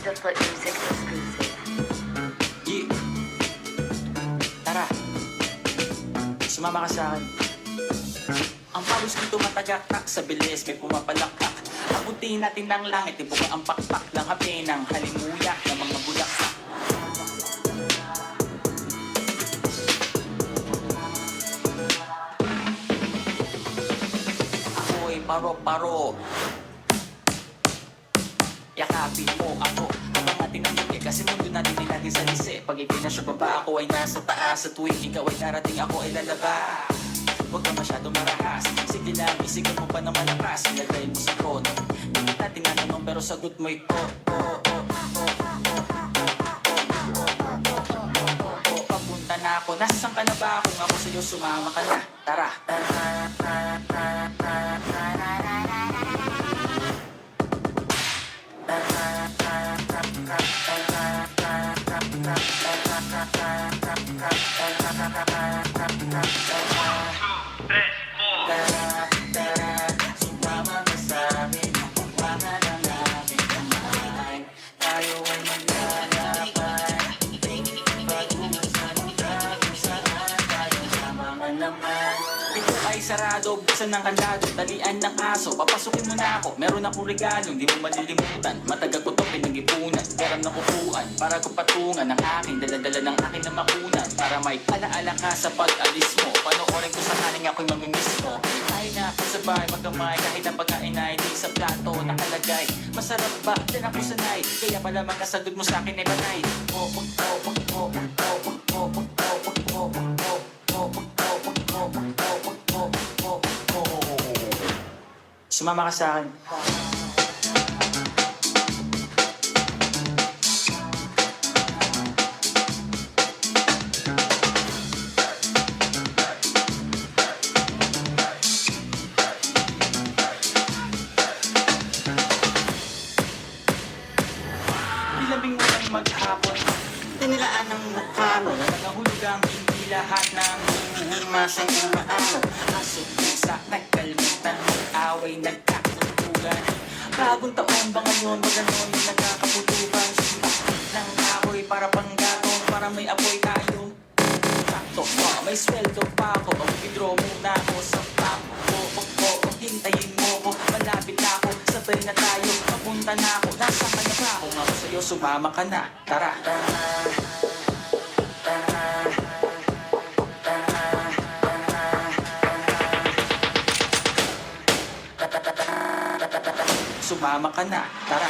The Foot Music exclusive. Yeah. Tara, sumama ka sa akin. Ang palos ko tumatagaktak sa bilis, may pumapalakpak. Abutin natin ng langit, ibuka ang pakpak ng hape ng halimuyak ng mga bulaklak. Ako'y paro-paro, yakapin mo ako habang ating namigay. Kasi mundo natin ay natin sa lise. Pag ipinasyo pa ba ako ay nasa taas. Sa tuwing ikaw ay darating ako ay lalaba. Huwag ka masyado marahas, sige lang, isigaw mo pa na malakas. Ilagay mo sa tono, hindi kita tinatanong pero sagot mo'y papunta na ako, nasaan ka na ba? Kung ako sa'yo sumama ka na, tara. Sumama ka sa'min, mga ng aming kamay. Tayo ay maglalakad, pag-usan kung saan tayo sama naman. Ito ay sarado, buksan ng kandado, talian ng aso, papasukin mo na ako. Meron akong regalo, hindi mo malilimutan. Matagal ko to pinag-ipunan, garam na kukuan, para ko patungan ang aking daladala ng aking na makunan. Para may alaala ka sa pag-alis mo, panoorin ko sakaling ako'y mamimiss mo. Ay na, sabay, magkamay, kahit ang pagkain ay di sa plato nakalagay. Masarap ba? Diyan ako sanay, kaya pala mga sagot mo sa akin ay banay. Sumama ka sa akin. Nilabing mo ng maghapon, tinilaan ng mukha mo. Nagahulog ang hindi lahat ng masang umaano. Aso, isa, nagkalmutan, away, nagkakutugan. Bagong taon ba ngayon, ba ganon yung nagkakaputukan? Nang ako'y para panggatong, para may apoy tayo. Sakto pa, may sweldo pa ako, mag-withdraw muna ako sa pako. Hintayin mo ko, malapit na ako, sabay na tayo, papunta na ako, nasa ka na ba? Kung ako sa'yo, sumama ka na, tara. Sumama ka na, tara.